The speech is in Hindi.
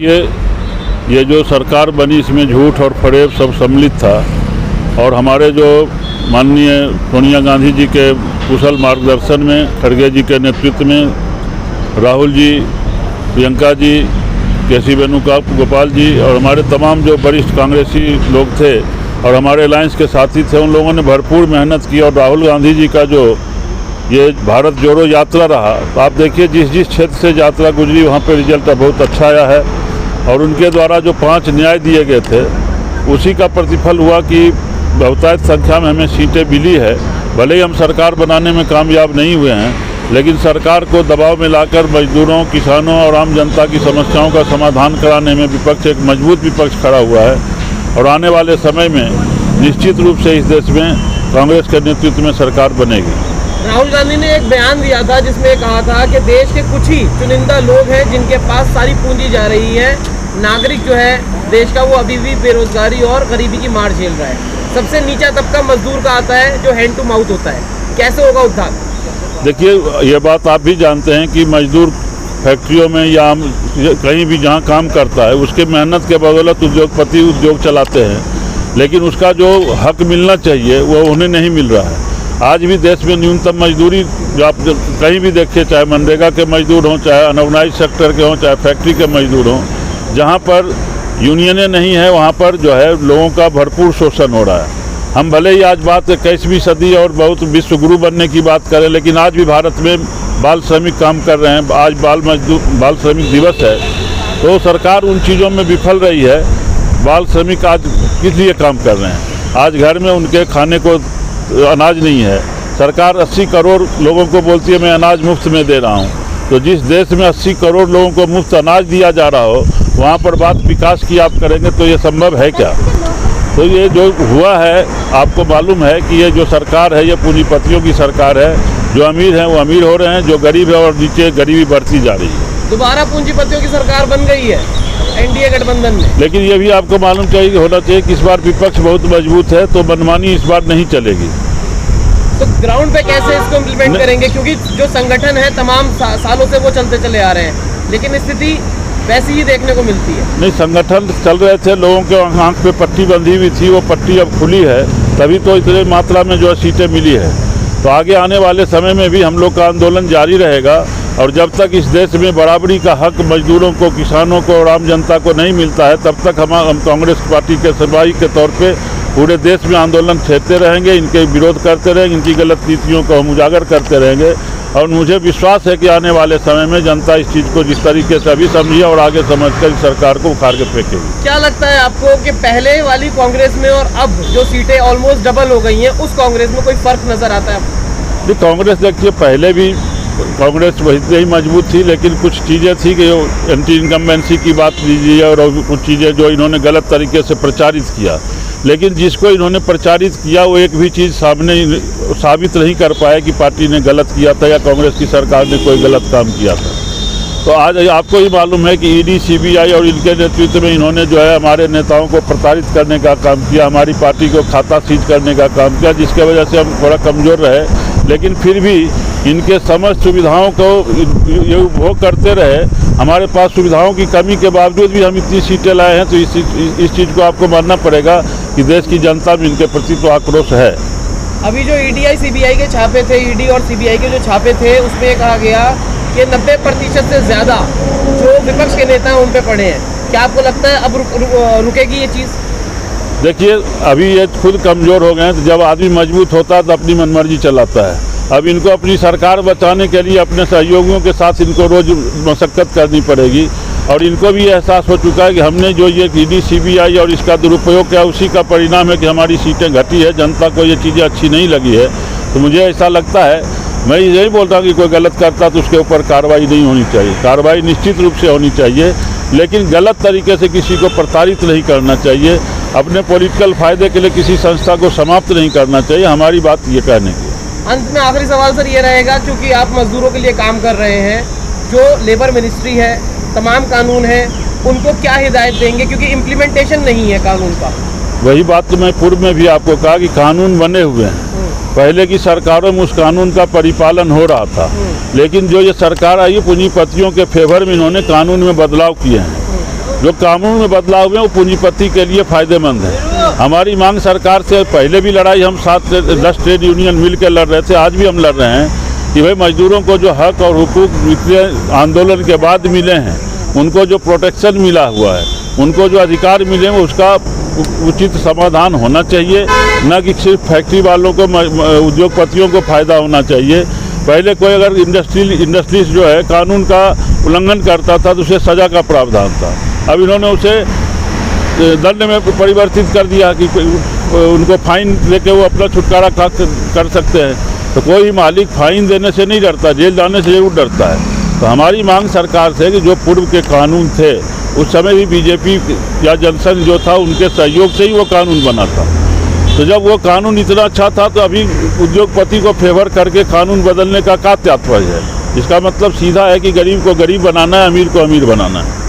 ये जो सरकार बनी इसमें झूठ और फरेब सब सम्मिलित था और हमारे जो माननीय सोनिया गांधी जी के कुशल मार्गदर्शन में, खड़गे जी के नेतृत्व में, राहुल जी, प्रियंका जी, केसी वेणुगोपाल जी और हमारे तमाम जो वरिष्ठ कांग्रेसी लोग थे और हमारे अलायंस के साथी थे, उन लोगों ने भरपूर मेहनत की और राहुल गांधी जी का जो ये भारत जोड़ो यात्रा रहा, तो आप देखिए जिस क्षेत्र से यात्रा गुजरी वहाँ पे रिजल्ट बहुत अच्छा आया है और उनके द्वारा जो 5 न्याय दिए गए थे उसी का प्रतिफल हुआ कि बहुतायत संख्या में हमें सीटें मिली है। भले ही हम सरकार बनाने में कामयाब नहीं हुए हैं, लेकिन सरकार को दबाव में लाकर मजदूरों, किसानों और आम जनता की समस्याओं का समाधान कराने में विपक्ष एक मजबूत विपक्ष खड़ा हुआ है और आने वाले समय में निश्चित रूप से इस देश में कांग्रेस के नेतृत्व में सरकार बनेगी। राहुल गांधी ने एक बयान दिया था जिसमें कहा था कि देश के कुछ ही चुनिंदा लोग हैं जिनके पास सारी पूंजी जा रही है, नागरिक जो है देश का वो अभी भी बेरोजगारी और गरीबी की मार झेल रहा है। सबसे नीचा तबका मजदूर का आता है जो हैंड टू माउथ होता है, कैसे होगा उद्धार? देखिए, ये बात आप भी जानते हैं कि मजदूर फैक्ट्रियों में या कहीं भी जहाँ काम करता है उसके मेहनत के बदौलत उद्योगपति उद्योग चलाते हैं, लेकिन उसका जो हक मिलना चाहिए वो उन्हें नहीं मिल रहा है। आज भी देश में न्यूनतम मजदूरी जो आप कहीं भी देखिए, चाहे मनरेगा के मजदूर हों, चाहे अनऑर्गेनाइज सेक्टर के हों, चाहे फैक्ट्री के मजदूर हों, जहाँ पर यूनियनें नहीं है वहाँ पर जो है लोगों का भरपूर शोषण हो रहा है। हम भले ही आज बात 21वीं सदी और बहुत विश्व गुरु बनने की बात करें, लेकिन आज भी भारत में बाल श्रमिक काम कर रहे हैं। आज बाल श्रमिक दिवस है, तो सरकार उन चीज़ों में विफल रही है। बाल श्रमिक आज किस लिए काम कर रहे हैं? आज घर में उनके खाने को अनाज नहीं है। सरकार 80 करोड़ लोगों को बोलती है मैं अनाज मुफ्त में दे रहा हूँ, तो जिस देश में 80 करोड़ लोगों को मुफ्त अनाज दिया जा रहा हो वहाँ पर बात विकास की आप करेंगे तो ये संभव है क्या? तो ये जो हुआ है, आपको मालूम है कि ये जो सरकार है ये पूंजीपतियों की सरकार है। जो अमीर हैं वो अमीर हो रहे हैं, जो गरीब है और नीचे गरीबी बढ़ती जा रही है। दोबारा पूंजीपतियों की सरकार बन गई है एनडीए गठबंधन में। लेकिन ये भी आपको मालूम चाहिए होना चाहिए कि इस बार विपक्ष बहुत मजबूत है, तो मनमानी इस बार नहीं चलेगी। तो ग्राउंड पे कैसे इसको इम्प्लीमेंट करेंगे? क्योंकि जो संगठन है तमाम सालों से वो चलते चले आ रहे हैं, लेकिन स्थिति वैसी ही देखने को मिलती है। नहीं, संगठन चल रहे थे, लोगों के आंख पे पट्टी बंधी हुई थी, वो पट्टी अब खुली है, तभी तो इतनी मात्रा में जो सीटें मिली है। तो आगे आने वाले समय में भी हम लोग का आंदोलन जारी रहेगा और जब तक इस देश में बराबरी का हक मजदूरों को, किसानों को और आम जनता को नहीं मिलता है, तब तक हम कांग्रेस पार्टी के सिपाही के तौर पे पूरे देश में आंदोलन छेड़ते रहेंगे, इनके विरोध करते रहेंगे, इनकी गलत नीतियों को हम उजागर करते रहेंगे। और मुझे विश्वास है कि आने वाले समय में जनता इस चीज़ को जिस तरीके से अभी समझी और आगे समझकर सरकार को उखाड़ के फेंकेगी। क्या लगता है आपको कि पहले वाली कांग्रेस में और अब जो सीटें ऑलमोस्ट डबल हो गई हैं, उस कांग्रेस में कोई फर्क नजर आता है? नहीं, कांग्रेस देखिए पहले भी कांग्रेस वही ही मजबूत थी, लेकिन कुछ चीज़ें थी कि एंटी इनकम्बेंसी की बात लीजिए और कुछ चीज़ें जो इन्होंने गलत तरीके से प्रचारित किया, लेकिन जिसको इन्होंने प्रचारित किया वो एक भी चीज़ सामने साबित नहीं कर पाया कि पार्टी ने गलत किया था या कांग्रेस की सरकार ने कोई गलत काम किया था। तो आज आपको ही मालूम है कि ईडी, सीबीआई और इनके नेतृत्व में इन्होंने जो है हमारे नेताओं को प्रताड़ित करने का काम किया, हमारी पार्टी को खाता सीज करने का काम किया, जिसके वजह से हम थोड़ा कमज़ोर रहे। लेकिन फिर भी इनके समस्त सुविधाओं को ये उपभोग करते रहे। हमारे पास सुविधाओं की कमी के बावजूद भी हम इतनी सीटें लाए हैं, तो इस चीज़ को आपको मानना पड़ेगा कि देश की जनता में इनके प्रति तो आक्रोश है। अभी जो ईडी सीबीआई के छापे थे, ईडी और सीबीआई के जो छापे थे, उसमें ये कहा गया कि 90% से ज़्यादा जो विपक्ष के नेता हैं उन पे पड़े हैं। क्या आपको लगता है अब रुकेगी ये चीज़? देखिए, अभी ये खुद कमज़ोर हो गए हैं, तो जब आदमी मजबूत होता है तो अपनी मनमर्जी चलाता है। अब इनको अपनी सरकार बचाने के लिए अपने सहयोगियों के साथ इनको रोज़ मशक्क़त करनी पड़ेगी और इनको भी एहसास हो चुका है कि हमने जो ये ईडी, सीबीआई और इसका दुरुपयोग किया उसी का परिणाम है कि हमारी सीटें घटी है, जनता को ये चीज़ें अच्छी नहीं लगी है। तो मुझे ऐसा लगता है, मैं यही बोल रहा हूँ कि कोई गलत करता तो उसके ऊपर कार्रवाई नहीं होनी चाहिए। कार्रवाई निश्चित रूप से होनी चाहिए, लेकिन गलत तरीके से किसी को प्रताड़ित नहीं करना चाहिए। अपने पॉलिटिकल फ़ायदे के लिए किसी संस्था को समाप्त नहीं करना चाहिए। हमारी बात ये कहने की। अंत में आखिरी सवाल सर ये रहेगा, क्योंकि आप मजदूरों के लिए काम कर रहे हैं, जो लेबर मिनिस्ट्री है, तमाम कानून है, उनको क्या हिदायत देंगे? क्योंकि इम्प्लीमेंटेशन नहीं है कानून का। वही बात तो मैं पूर्व में भी आपको कहा कि कानून बने हुए हैं, पहले की सरकारों में उस कानून का परिपालन हो रहा था, लेकिन जो ये सरकार आई पूंजीपतियों के फेवर में इन्होंने कानून में बदलाव किए हैं जो कानून में बदलाव हुए हैं वो पूंजीपति के लिए फायदेमंद है। हमारी मांग सरकार से, पहले भी लड़ाई हम 7-10 ट्रेड यूनियन मिल के लड़ रहे थे, आज भी हम लड़ रहे हैं कि भाई मजदूरों को जो हक और हुकूक पिछले आंदोलन के बाद मिले हैं, उनको जो प्रोटेक्शन मिला हुआ है, उनको जो अधिकार मिले हैं, उसका उचित समाधान होना चाहिए, न कि सिर्फ फैक्ट्री वालों को, उद्योगपतियों को फ़ायदा होना चाहिए। पहले कोई अगर इंडस्ट्रीज जो है कानून का उल्लंघन करता था तो उसे सज़ा का प्रावधान था। अब इन्होंने उसे दंड में परिवर्तित कर दिया कि उनको फाइन लेके वो अपना छुटकारा कर सकते हैं। तो कोई मालिक फाइन देने से नहीं डरता, जेल जाने से जरूर डरता है। तो हमारी मांग सरकार से कि जो पूर्व के कानून थे, उस समय भी बीजेपी या जनसंघ जो था उनके सहयोग से ही वो कानून बना था। तो जब वो कानून इतना अच्छा था तो अभी उद्योगपति को फेवर करके कानून बदलने का क्या तात्पर्य है? इसका मतलब सीधा है कि गरीब को गरीब बनाना है, अमीर को अमीर बनाना है।